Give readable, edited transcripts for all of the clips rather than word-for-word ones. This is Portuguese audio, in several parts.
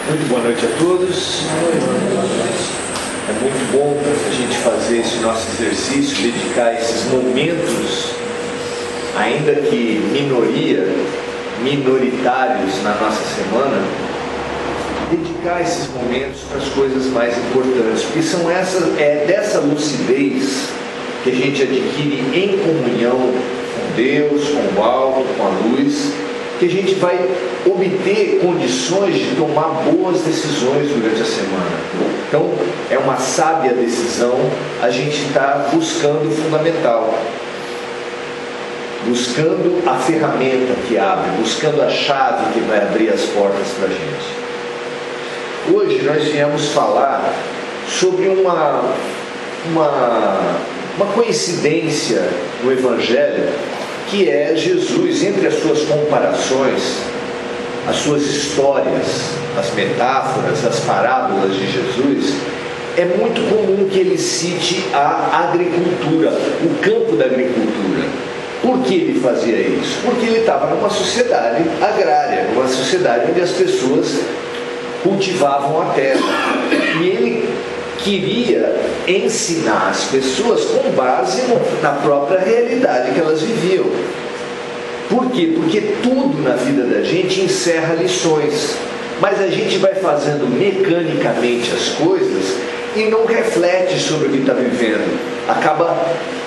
Muito boa noite a todos. É muito bom a gente fazer esse nosso exercício, dedicar esses momentos, ainda que minoritários na nossa semana, dedicar esses momentos para as coisas mais importantes, porque é dessa lucidez que a gente adquire em comunhão com Deus, com o alto, com a luz, que a gente vai obter condições de tomar boas decisões durante a semana. Então, é uma sábia decisão a gente estar buscando o fundamental, buscando a ferramenta que abre, buscando a chave que vai abrir as portas para a gente. Hoje nós viemos falar sobre uma coincidência no Evangelho, que é Jesus, entre as suas comparações, as suas histórias, as metáforas, as parábolas de Jesus, é muito comum que ele cite a agricultura, o campo da agricultura. Por que ele fazia isso? Porque ele estava numa sociedade agrária, numa sociedade onde as pessoas cultivavam a terra. E ele queria ensinar as pessoas com base na própria realidade que elas viviam. Por quê? Porque tudo na vida da gente encerra lições, mas a gente vai fazendo mecanicamente as coisas e não reflete sobre o que está vivendo, acaba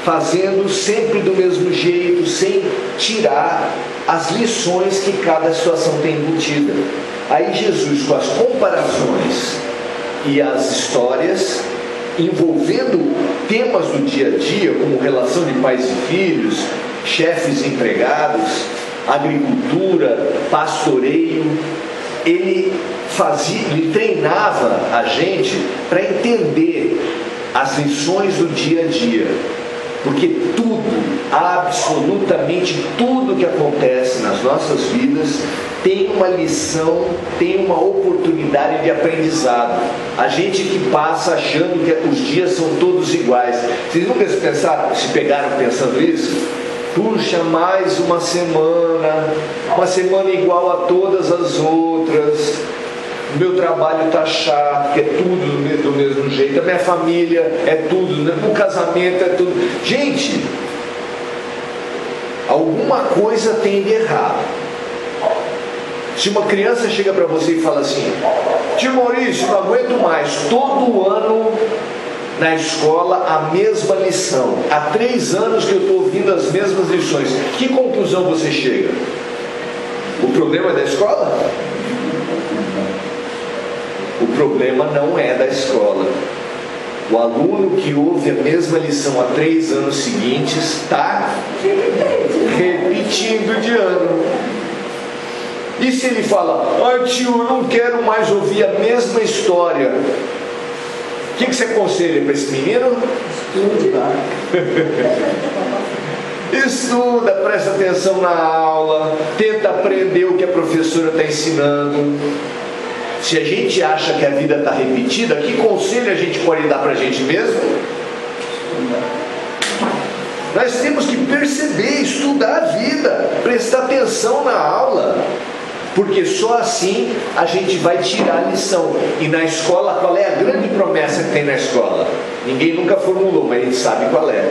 fazendo sempre do mesmo jeito, sem tirar as lições que cada situação tem embutida. Aí Jesus, com as comparações e as histórias, envolvendo temas do dia a dia, como relação de pais e filhos, chefes e empregados, agricultura, pastoreio, ele treinava a gente para entender as lições do dia a dia, porque tudo, absolutamente tudo que acontece nas nossas vidas tem uma lição, tem uma oportunidade de aprendizado. A gente que passa achando que os dias são todos iguais. Vocês nunca se pegaram pensando isso? Puxa, mais uma semana igual a todas as outras. O meu trabalho está chato, que é tudo do mesmo jeito. A minha família é tudo, o casamento é tudo. Gente, alguma coisa tem de errado. Se uma criança chega para você e fala assim: tio Maurício, não aguento mais, todo ano na escola a mesma lição, há 3 anos que eu estou ouvindo as mesmas lições, que conclusão você chega? O problema é da escola? O problema não é da escola. O aluno que ouve a mesma lição há 3 anos seguintes está repetindo de ano. E se ele fala: ai tio, eu não quero mais ouvir a mesma história, o que você aconselha para esse menino? Estuda, presta atenção na aula, tenta aprender o que a professora está ensinando. Se a gente acha que a vida está repetida, que conselho a gente pode dar para a gente mesmo? Nós temos que perceber, estudar a vida, prestar atenção na aula, porque só assim a gente vai tirar a lição. E na escola, qual é a grande promessa que tem na escola? Ninguém nunca formulou, mas a gente sabe qual é.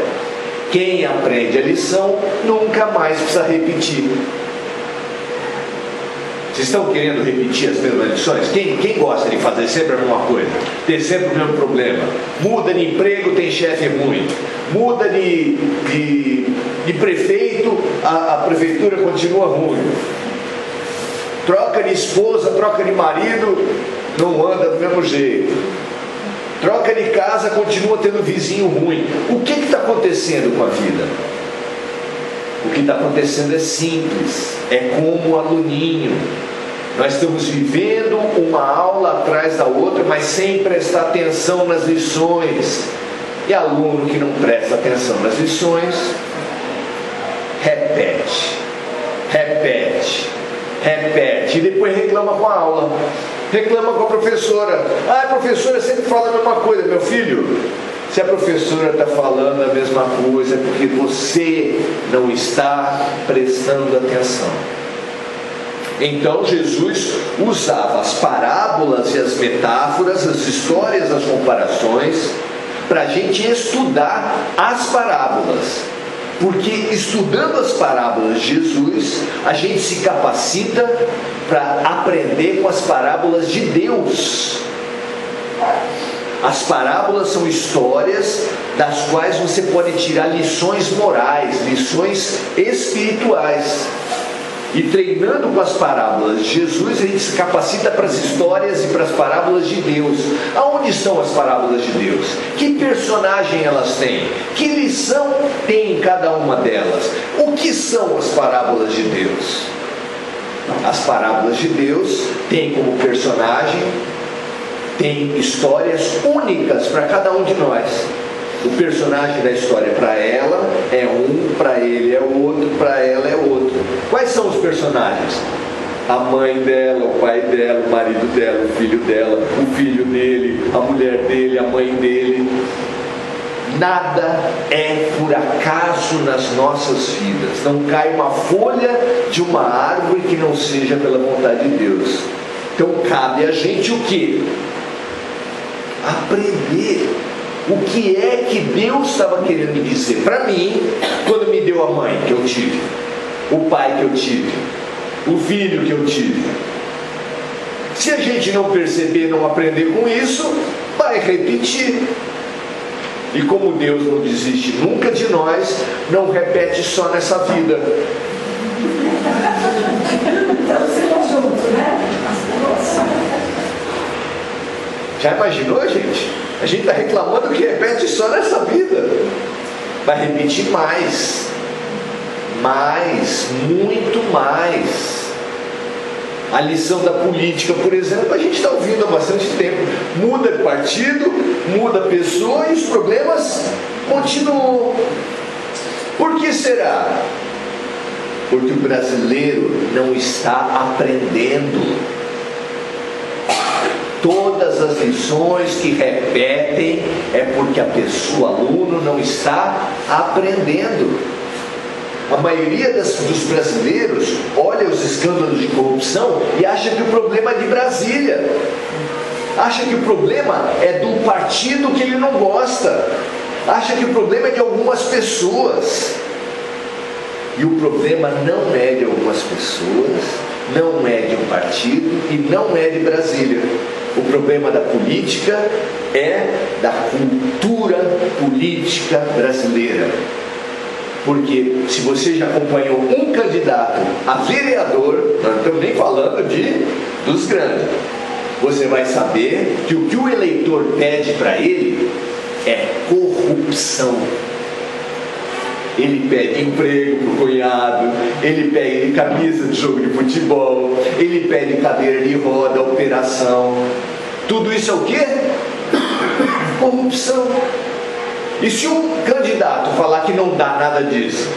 Quem aprende a lição nunca mais precisa repetir. Vocês estão querendo repetir as mesmas lições? Quem gosta de fazer sempre a mesma coisa? Ter sempre o mesmo problema? Muda de emprego, tem chefe ruim. Muda de prefeito, a prefeitura continua ruim. Troca de esposa, troca de marido, não anda do mesmo jeito. Troca de casa, continua tendo vizinho ruim. O que está acontecendo com a vida? O que está acontecendo é simples, é como o aluninho. Nós estamos vivendo uma aula atrás da outra, mas sem prestar atenção nas lições. E aluno que não presta atenção nas lições, repete, e depois reclama com a aula, reclama com a professora. A professora sempre fala a mesma coisa. Meu filho, se a professora está falando a mesma coisa, é porque você não está prestando atenção. Então Jesus usava as parábolas e as metáforas, as histórias, as comparações, para a gente estudar as parábolas. Porque estudando as parábolas de Jesus, a gente se capacita para aprender com as parábolas de Deus. As parábolas são histórias das quais você pode tirar lições morais, lições espirituais. E treinando com as parábolas de Jesus, a gente se capacita para as histórias e para as parábolas de Deus. Aonde estão as parábolas de Deus? Que personagem elas têm? Que lição tem em cada uma delas? O que são as parábolas de Deus? As parábolas de Deus têm como personagem, tem histórias únicas para cada um de nós. O personagem da história para ela é um, para ele é outro, para ela é outro. Quais são os personagens? A mãe dela, o pai dela, o marido dela, o filho dele, a mulher dele, a mãe dele. Nada é por acaso nas nossas vidas. Não cai uma folha de uma árvore que não seja pela vontade de Deus. Então cabe a gente o quê? Aprender o que é que Deus estava querendo dizer para mim quando me deu a mãe que eu tive, o pai que eu tive, o filho que eu tive. Se a gente não perceber, não aprender com isso, vai repetir. E como Deus não desiste nunca de nós, não repete só nessa vida. Já imaginou, gente? A gente está reclamando que repete só nessa vida. Vai repetir mais. Mais, muito mais. A lição da política, por exemplo, a gente está ouvindo há bastante tempo. Muda de partido, muda a pessoa e os problemas continuam. Por que será? Porque o brasileiro não está aprendendo. Todas as lições que repetem é porque a pessoa, aluno, não está aprendendo. A maioria dos brasileiros olha os escândalos de corrupção e acha que o problema é de Brasília. Acha que o problema é do partido que ele não gosta. Acha que o problema é de algumas pessoas. E o problema não é de algumas pessoas, não é de um partido e não é de Brasília. O problema da política é da cultura política brasileira. Porque se você já acompanhou um candidato a vereador, nós não estamos nem falando dos grandes, você vai saber que o eleitor pede para ele é corrupção. Ele pede emprego para o cunhado, ele pede camisa de jogo de futebol, ele pede cadeira de roda, operação. Tudo isso é o quê? Corrupção. E se um candidato falar que não dá nada disso,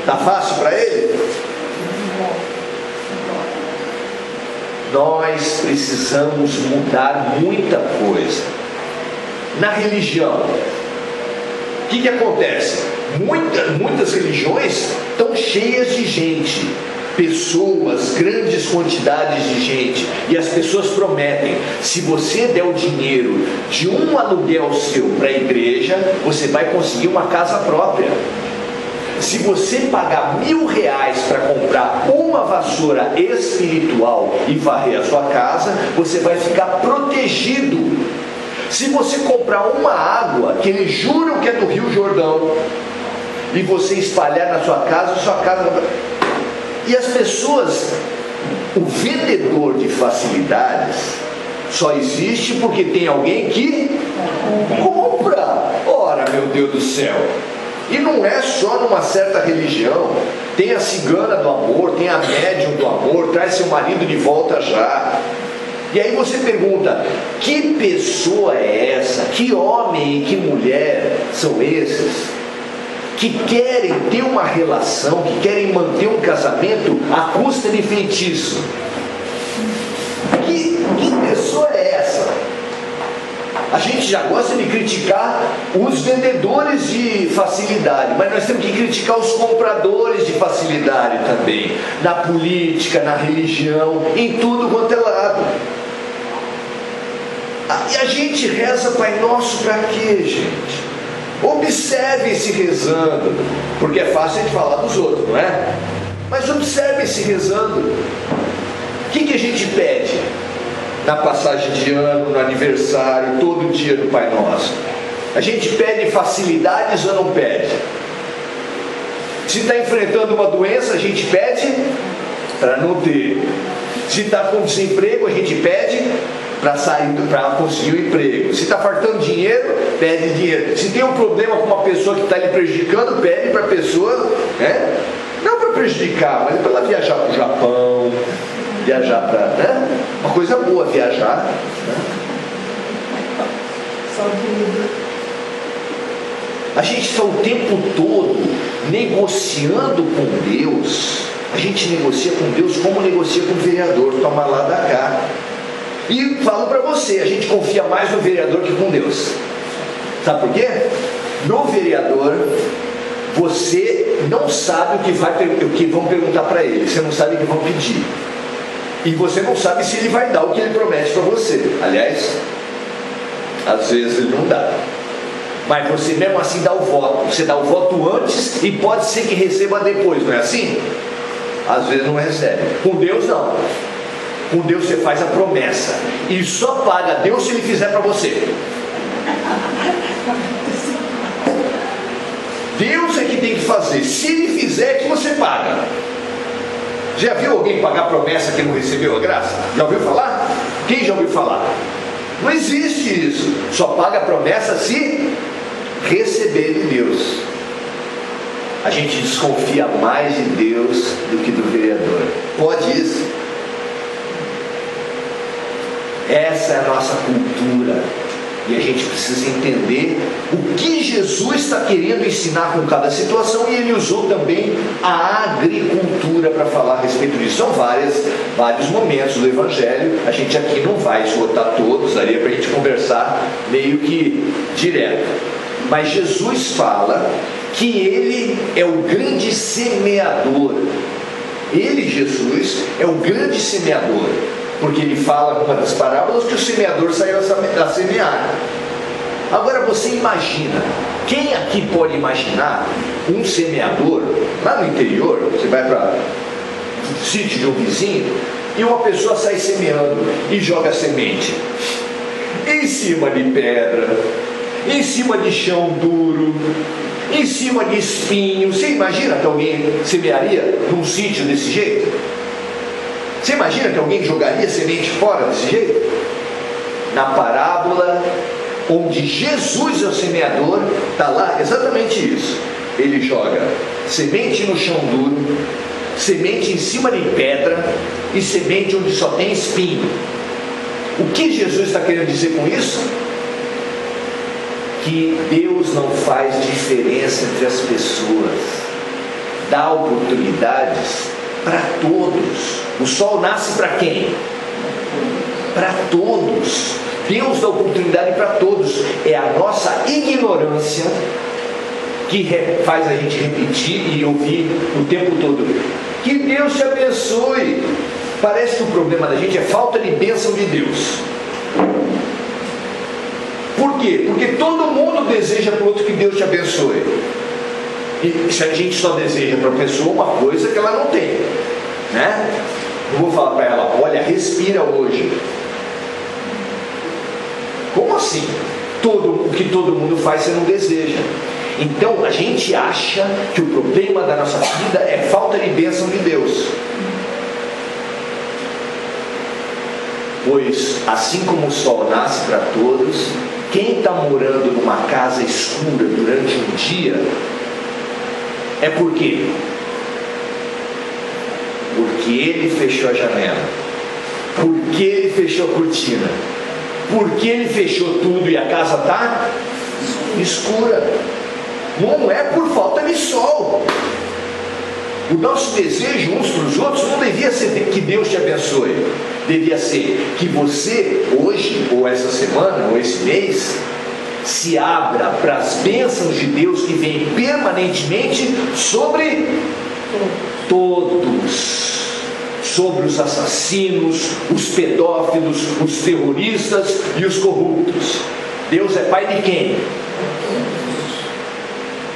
tá fácil para ele? Nós precisamos mudar muita coisa. Na religião, o que acontece? Muitas religiões estão cheias de gente, pessoas, grandes quantidades de gente, e as pessoas prometem: se você der o dinheiro de um aluguel seu para a igreja, você vai conseguir uma casa própria. Se você pagar R$1.000 para comprar uma vassoura espiritual e varrer a sua casa, você vai ficar protegido. Se você comprar uma água que eles juram que é do Rio Jordão e você espalhar na sua casa e as pessoas, o vendedor de facilidades só existe porque tem alguém que compra. Ora, meu Deus do céu! E não é só numa certa religião. Tem a cigana do amor, tem a médium do amor, traz seu marido de volta já. E aí você pergunta: que pessoa é essa? Que homem e que mulher são esses que querem ter uma relação, que querem manter um casamento à custa de feitiço? Que pessoa é essa? A gente já gosta de criticar os vendedores de facilidade, mas nós temos que criticar os compradores de facilidade também, na política, na religião, em tudo quanto é lado. E a gente reza Pai Nosso para quê, gente? Observe-se rezando, porque é fácil a gente falar dos outros, não é? Mas observe-se rezando. O que a gente pede na passagem de ano, no aniversário, todo dia do Pai Nosso? A gente pede facilidades ou não pede? Se está enfrentando uma doença, a gente pede para não ter. Se está com desemprego, a gente pede para sair, para conseguir o emprego. Se está faltando dinheiro, pede dinheiro. Se tem um problema com uma pessoa que está lhe prejudicando, pede para a pessoa, né? Não para prejudicar, mas é para ela viajar para o Japão, viajar para, né? Uma coisa boa viajar, né? A gente está o tempo todo negociando com Deus. A gente negocia com Deus como negocia com o vereador, toma lá da cá. E falo para você, a gente confia mais no vereador que com Deus. Sabe por quê? No vereador, você não sabe o que vão perguntar para ele, você não sabe o que vão pedir. E você não sabe se ele vai dar o que ele promete para você. Aliás, às vezes ele não dá. Mas você mesmo assim dá o voto. Você dá o voto antes e pode ser que receba depois, não é assim? Às vezes não recebe. Com Deus não. Com Deus você faz a promessa e só paga Deus se Ele fizer para você. Deus é que tem que fazer. Se Ele fizer, é que você paga. Já viu alguém pagar promessa que não recebeu a graça? Já ouviu falar? Quem já ouviu falar? Não existe isso. Só paga a promessa se receber de Deus. A gente desconfia mais de Deus do que do vereador. Pode isso? Essa é a nossa cultura. E a gente precisa entender o que Jesus está querendo ensinar com cada situação. E ele usou também a agricultura para falar a respeito disso. São vários momentos do Evangelho. A gente aqui não vai esgotar todos, daria para a gente conversar meio que direto. Mas Jesus fala que ele é o grande semeador. Ele, Jesus, é o grande semeador. Porque ele fala numa das parábolas que o semeador saiu a semear. Agora você imagina, quem aqui pode imaginar um semeador, lá no interior, você vai para o sítio de um vizinho, e uma pessoa sai semeando e joga semente em cima de pedra, em cima de chão duro, em cima de espinho. Você imagina que alguém semearia num sítio desse jeito? Você imagina que alguém jogaria semente fora desse jeito? Na parábola, onde Jesus é o semeador, está lá exatamente isso. Ele joga semente no chão duro, semente em cima de pedra e semente onde só tem espinho. O que Jesus está querendo dizer com isso? Que Deus não faz diferença entre as pessoas, dá oportunidades para todos. O sol nasce para quem? Para todos. Deus dá oportunidade para todos. É a nossa ignorância que faz a gente repetir e ouvir o tempo todo: que Deus te abençoe. Parece que o problema da gente é falta de bênção de Deus. Por quê? Porque todo mundo deseja para o outro que Deus te abençoe. E se a gente só deseja para a pessoa uma coisa que ela não tem, né? Eu vou falar para ela: olha, respira hoje. Como assim? O que todo mundo faz você não deseja. Então a gente acha que o problema da nossa vida é falta de bênção de Deus. Pois assim como o sol nasce para todos, quem está morando numa casa escura durante um dia é por quê? Porque ele fechou a janela, porque ele fechou a cortina, porque ele fechou tudo e a casa está escura. Não é por falta de sol. O nosso desejo uns para os outros não devia ser que Deus te abençoe. devia ser que você, hoje, ou essa semana, ou esse mês, se abra para as bênçãos de Deus que vêm permanentemente sobre todos, sobre os assassinos, os pedófilos, os terroristas e os corruptos. Deus é pai de quem?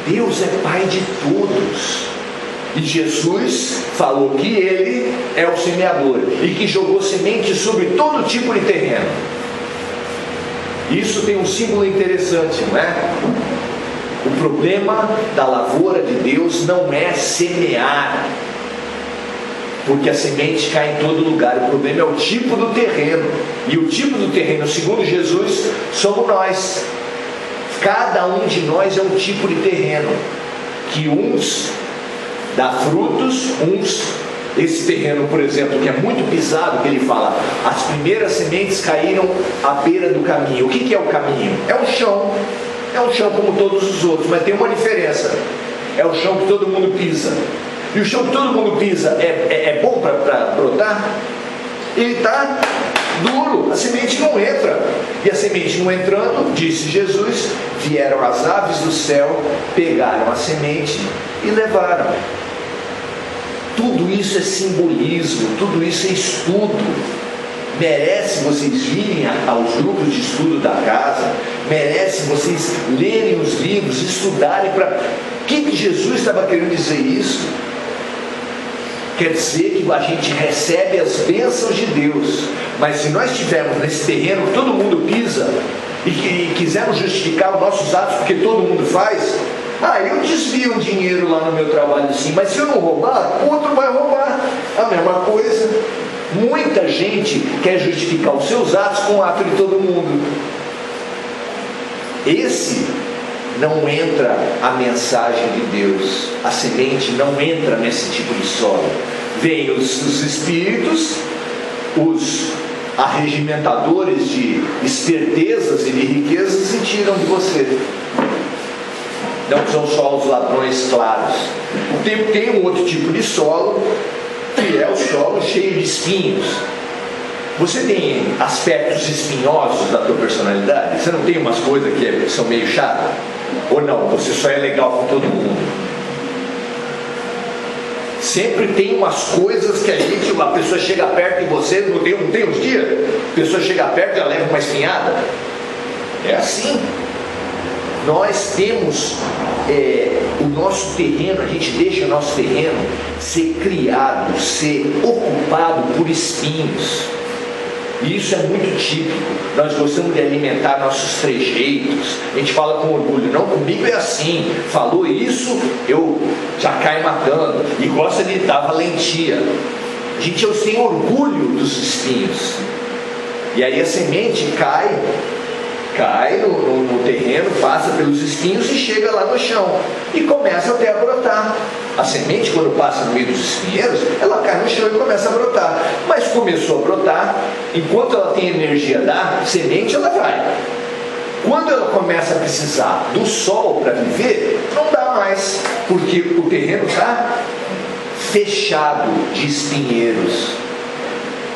Deus é pai de todos. E Jesus falou que Ele é o semeador e que jogou semente sobre todo tipo de terreno. Isso tem um símbolo interessante, não é? O problema da lavoura de Deus não é semear, porque a semente cai em todo lugar. O problema é o tipo do terreno. E o tipo do terreno, segundo Jesus, somos nós. Cada um de nós é um tipo de terreno, que uns dá frutos, esse terreno, por exemplo, que é muito pisado, que ele fala, as primeiras sementes caíram à beira do caminho. O que é o caminho? É um chão como todos os outros, mas tem uma diferença: é o chão que todo mundo pisa. E o chão que todo mundo pisa é bom para brotar? Ele está duro, a semente não entra. E a semente não entrando, disse Jesus, vieram as aves do céu, pegaram a semente e levaram. Tudo isso é simbolismo, tudo isso é estudo. Merece vocês virem aos grupos de estudo da casa, merece vocês lerem os livros, estudarem para... O que Jesus estava querendo dizer isso? Quer dizer que a gente recebe as bênçãos de Deus, mas se nós estivermos nesse terreno que todo mundo pisa e quisermos justificar os nossos atos porque todo mundo faz, eu desvio um dinheiro lá no meu trabalho sim, mas se eu não roubar, o outro vai roubar. A mesma coisa. Muita gente quer justificar os seus atos com o ato de todo mundo. Esse não entra a mensagem de Deus, a semente não entra nesse tipo de solo. Vêm os espíritos, os arregimentadores de espertezas e de riquezas e tiram de você. Não são só os ladrões claros. Tem um outro tipo de solo, que é o solo cheio de espinhos. Você tem aspectos espinhosos da tua personalidade? Você não tem umas coisas que são meio chatas? Ou não? Você só é legal com todo mundo? Sempre tem umas coisas que a pessoa chega perto de você, não tem uns dias? A pessoa chega perto e ela leva uma espinhada? É assim. Nós temos o nosso terreno, a gente deixa o nosso terreno ser criado, ser ocupado por espinhos. E isso é muito típico. Nós gostamos de alimentar nossos trejeitos. A gente fala com orgulho, não, comigo é assim, falou isso, eu já caio matando. E gosta de dar valentia. A gente tem orgulho dos espinhos. E aí a semente cai no terreno, passa pelos espinhos e chega lá no chão e começa até a brotar. A semente, quando passa no meio dos espinheiros, ela cai no chão e começa a brotar. Mas começou a brotar, enquanto ela tem energia da semente, ela vai. Quando ela começa a precisar do sol para viver, não dá mais, porque o terreno está fechado de espinheiros.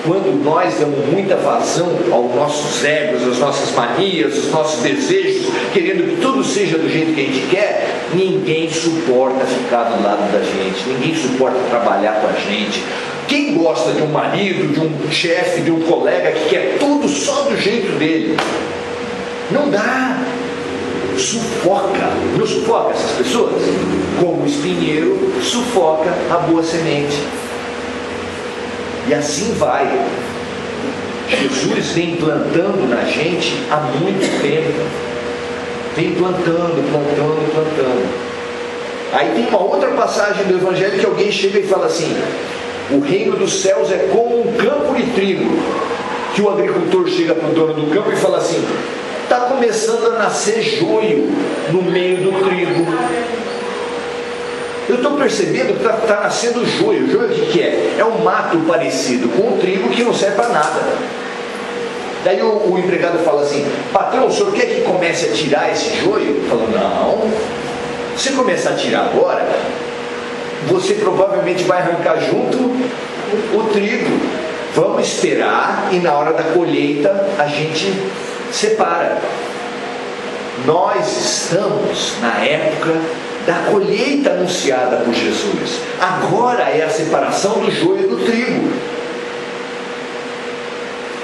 Quando nós damos muita vazão aos nossos egos, às nossas manias, aos nossos desejos, querendo que tudo seja do jeito que a gente quer, ninguém suporta ficar do lado da gente, ninguém suporta trabalhar com a gente. Quem gosta de um marido, de um chefe, de um colega que quer tudo só do jeito dele? Não dá. Sufoca. Não sufoca essas pessoas? Como o espinheiro sufoca a boa semente. E assim vai. Jesus vem plantando na gente há muito tempo. Vem plantando. Aí tem uma outra passagem do Evangelho que alguém chega e fala assim: o reino dos céus é como um campo de trigo. Que o agricultor chega para o dono do campo e fala assim: está começando a nascer joio no meio do trigo. Eu estou percebendo que está nascendo joio. Joio o que é? É um mato parecido com o trigo que não serve para nada. Daí o empregado fala assim: patrão, o senhor quer que comece a tirar esse joio? Ele falou: não, se começar a tirar agora, você provavelmente vai arrancar junto o trigo. Vamos esperar e na hora da colheita a gente separa. Nós estamos na época da colheita anunciada por Jesus. Agora é a separação do joio do trigo.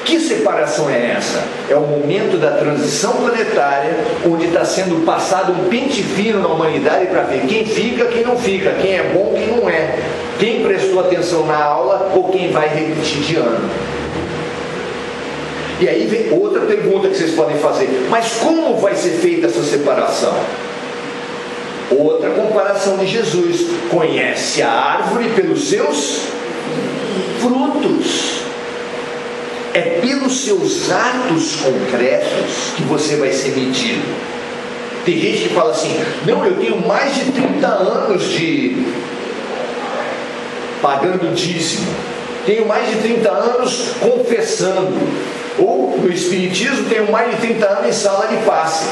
Que separação é essa? É o momento da transição planetária, onde está sendo passado um pente fino na humanidade para ver quem fica, quem não fica, quem é bom, quem não é, quem prestou atenção na aula ou quem vai repetir de ano. E aí vem outra pergunta que vocês podem fazer: mas como vai ser feita essa separação? Outra comparação de Jesus: conhece a árvore pelos seus frutos. É pelos seus atos concretos que você vai ser medido. Tem gente que fala assim: não, eu tenho mais de 30 anos de pagando dízimo, tenho mais de 30 anos confessando, ou no espiritismo tenho mais de 30 anos em sala de passe.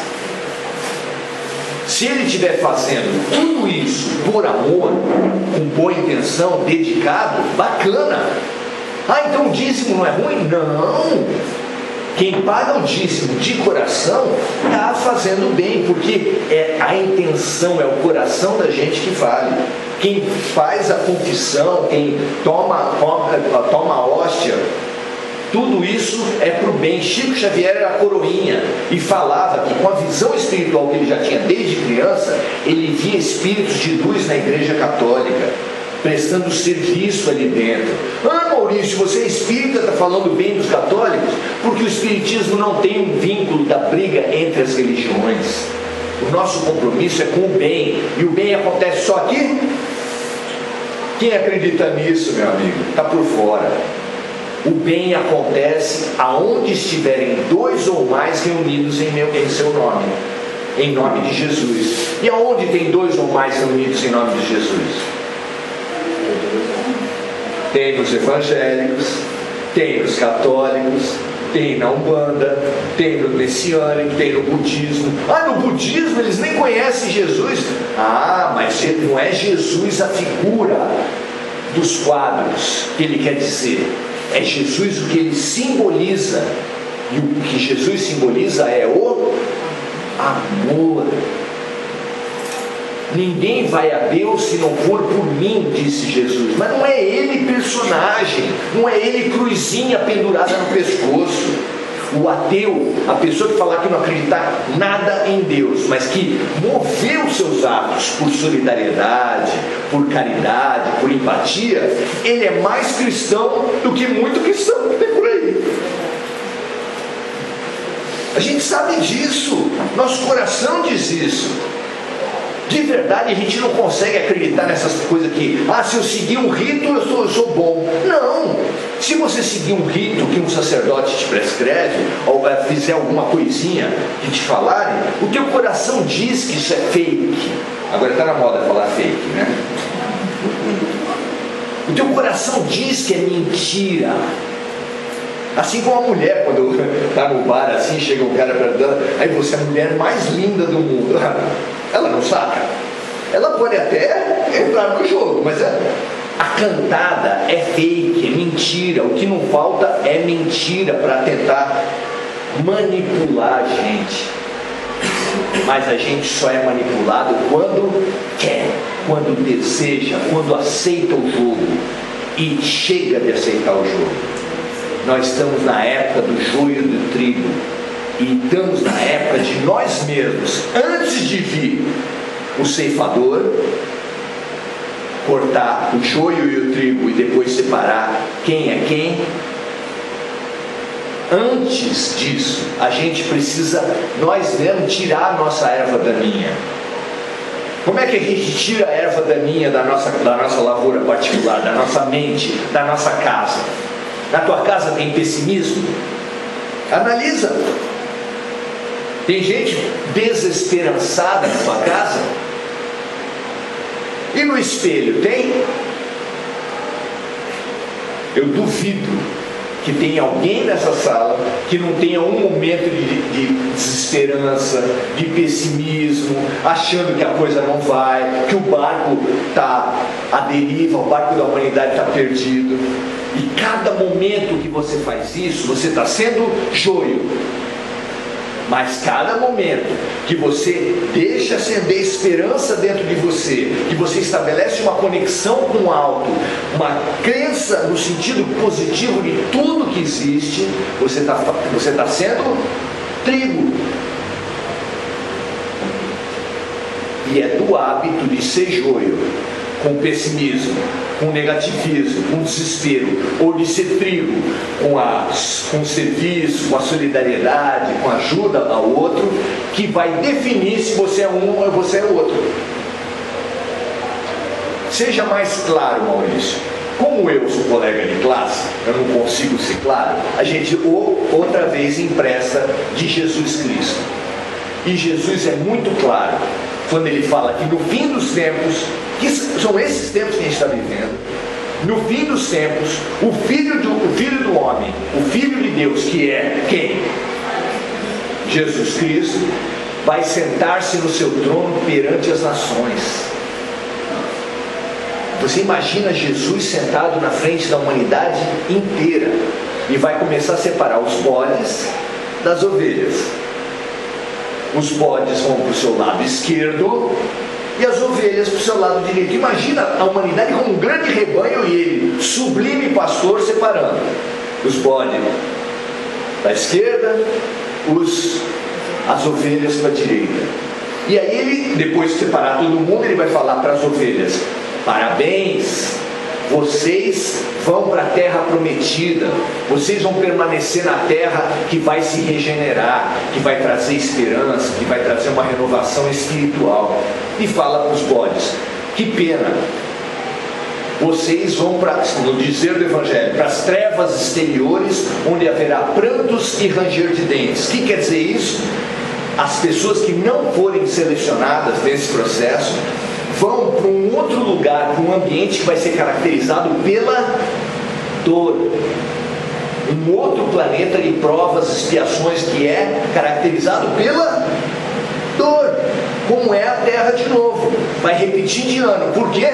Se ele estiver fazendo tudo isso por amor, com boa intenção, dedicado, bacana. Ah, então o dízimo não é ruim? Não. Quem paga o dízimo de coração está fazendo bem, porque é a intenção, é o coração da gente que vale. Quem faz a confissão, quem toma a hóstia, tudo isso é para o bem. Chico Xavier era coroinha e falava que com a visão espiritual que ele já tinha desde criança, ele via espíritos de luz na Igreja Católica, prestando serviço ali dentro. Ah, Maurício, você é espírita, está falando bem dos católicos? Porque o espiritismo não tem um vínculo da briga entre as religiões. O nosso compromisso é com o bem, e o bem acontece só aqui. Quem acredita nisso, meu amigo, está por fora. O bem acontece aonde estiverem dois ou mais reunidos em seu nome, em nome de Jesus. E aonde tem dois ou mais reunidos em nome de Jesus? Tem nos evangélicos, tem nos católicos, tem na Umbanda, tem no messiânico, tem no budismo. Ah, no budismo eles nem conhecem Jesus. Ah, mas não é Jesus a figura dos quadros que ele quer dizer. É Jesus o que ele simboliza. E o que Jesus simboliza é o amor. Ninguém vai a Deus se não for por mim, disse Jesus. Mas não é ele personagem, não é ele cruzinha pendurada no pescoço. O ateu, a pessoa que falar que não acredita nada em Deus, mas que moveu seus atos por solidariedade, por caridade, por empatia, ele é mais cristão do que muito cristão que tem por aí. A gente sabe disso, nosso coração diz isso. De verdade, a gente não consegue acreditar nessas coisas que, se eu seguir um rito, eu sou bom. Não! Se você seguir um rito que um sacerdote te prescreve, ou fizer alguma coisinha que te falarem, o teu coração diz que isso é fake. Agora está na moda falar fake, né? O teu coração diz que é mentira. Assim como a mulher, quando está no bar assim, chega um cara para dela, aí você é a mulher mais linda do mundo. Ela não saca. Ela pode até entrar no jogo, mas a cantada é fake, é mentira. O que não falta é mentira para tentar manipular a gente. Mas a gente só é manipulado quando quer, quando deseja, quando aceita o jogo e chega de aceitar o jogo. Nós estamos na época do joio e do trigo, e estamos na época de nós mesmos, antes de vir o ceifador, cortar o joio e o trigo e depois separar quem é quem. Antes disso, a gente precisa, nós mesmos, tirar a nossa erva daninha. Como é que a gente tira a erva daninha da nossa lavoura particular, da nossa mente, da nossa casa? Na tua casa tem pessimismo? Analisa. Tem gente desesperançada na tua casa? E no espelho tem? Eu duvido que tenha alguém nessa sala que não tenha um momento de desesperança, de pessimismo, achando que a coisa não vai, que o barco está à deriva, o barco da humanidade está perdido. E cada momento que você faz isso, você está sendo joio. Mas cada momento que você deixa acender esperança dentro de você, que você estabelece uma conexão com o alto, uma crença no sentido positivo de tudo que existe, você está sendo trigo. E é do hábito de ser joio, com pessimismo, com negativismo, com desespero, ou de ser trigo, com o serviço, com a solidariedade, com a ajuda ao outro, que vai definir se você é um ou você é outro. Seja mais claro, Maurício. Como eu sou colega de classe, eu não consigo ser claro, a gente outra vez empresta de Jesus Cristo. E Jesus é muito claro quando ele fala que no fim dos tempos, que são esses tempos que a gente está vivendo, no fim dos tempos, o filho do homem, o Filho de Deus, que é quem? Jesus Cristo, vai sentar-se no seu trono perante as nações. Você imagina Jesus sentado na frente da humanidade inteira e vai começar a separar os bodes das ovelhas. Os bodes vão para o seu lado esquerdo e as ovelhas para o seu lado direito. Imagina a humanidade como um grande rebanho e ele, sublime pastor, separando os bodes da esquerda, as ovelhas para a direita. E aí ele, depois de separar todo mundo, ele vai falar para as ovelhas: parabéns, vocês vão para a terra prometida, vocês vão permanecer na terra que vai se regenerar, que vai trazer esperança, que vai trazer uma renovação espiritual. E fala para os bodes: que pena, vocês vão para, no dizer do Evangelho, para as trevas exteriores, onde haverá prantos e ranger de dentes. O que quer dizer isso? As pessoas que não forem selecionadas nesse processo vão para um outro lugar, para um ambiente que vai ser caracterizado pela dor. Um outro planeta de provas, expiações, que é caracterizado pela dor, como é a Terra de novo. Vai repetir de ano. Por quê?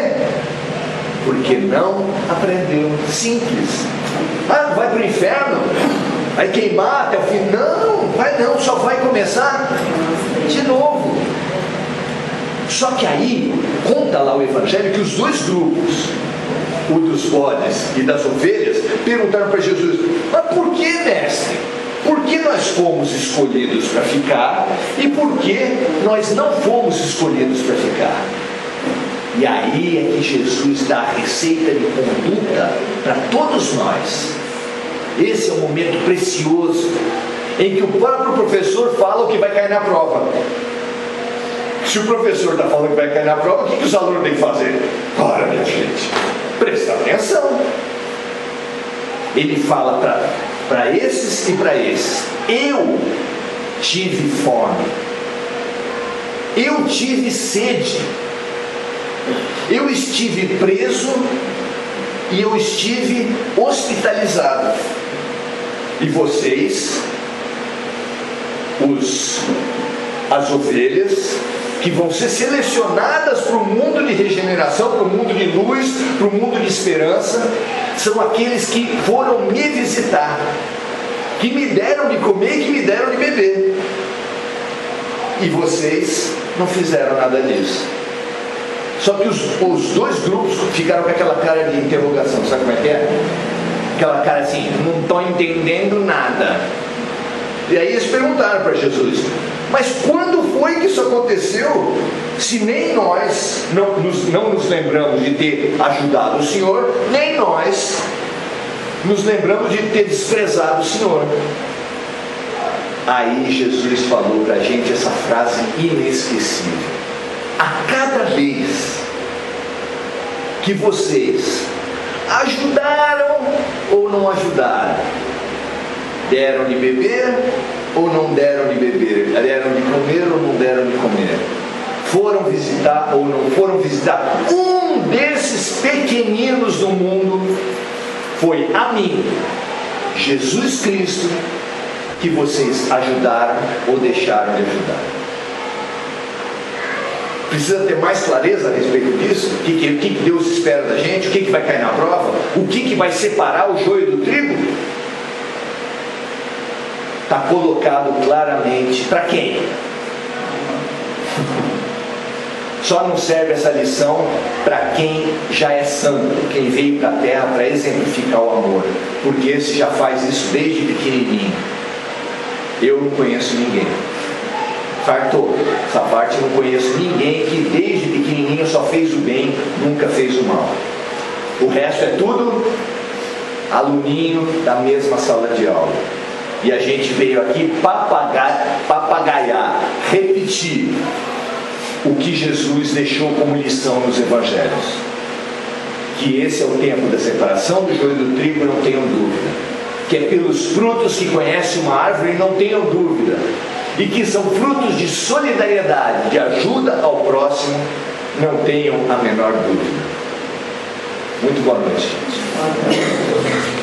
Porque não aprendeu. Simples. Ah, vai para o inferno? Vai queimar até o fim? Não, vai não, só vai começar de novo. Só que aí, conta lá o Evangelho que os dois grupos, o dos bodes e das ovelhas, perguntaram para Jesus: mas por que, mestre? Por que nós fomos escolhidos para ficar e por que nós não fomos escolhidos para ficar? E aí é que Jesus dá a receita de conduta para todos nós. Esse é um momento precioso em que o próprio professor fala o que vai cair na prova. Se o professor está falando que vai cair na prova, o que os alunos têm que fazer? Ora, minha gente, presta atenção. Ele fala para esses e para esses: eu tive fome, eu tive sede, eu estive preso e eu estive hospitalizado. E vocês, as ovelhas, que vão ser selecionadas para o mundo de regeneração, para o mundo de luz, para o mundo de esperança, são aqueles que foram me visitar, que me deram de comer e que me deram de beber. E vocês não fizeram nada disso. Só que os dois grupos ficaram com aquela cara de interrogação. Sabe como é que é? Aquela cara assim: não estou entendendo nada. E aí eles perguntaram para Jesus: mas quando foi que isso aconteceu? Se nem nós não nos lembramos de ter ajudado o Senhor, nem nós nos lembramos de ter desprezado o Senhor. Aí Jesus falou para a gente essa frase inesquecível: a cada vez que vocês ajudaram ou não ajudaram, deram de beber ou não deram de beber, deram de comer ou não deram de comer, foram visitar ou não foram visitar um desses pequeninos do mundo, foi a mim, Jesus Cristo, que vocês ajudaram ou deixaram de ajudar. Precisa ter mais clareza a respeito disso? O que Deus espera da gente? O que vai cair na prova? O que vai separar o joio do trigo? Está colocado claramente para quem? Só não serve essa lição para quem já é santo, quem veio para a terra para exemplificar o amor, porque esse já faz isso desde pequenininho. Eu não conheço ninguém. Fartou essa parte, eu não conheço ninguém que desde pequenininho só fez o bem, nunca fez o mal. O resto é tudo aluninho da mesma sala de aula. E a gente veio aqui papagaiar, repetir o que Jesus deixou como lição nos evangelhos. Que esse é o tempo da separação do joio do trigo, não tenham dúvida. Que é pelos frutos que conhece uma árvore, não tenham dúvida. E que são frutos de solidariedade, de ajuda ao próximo, não tenham a menor dúvida. Muito boa noite, gente.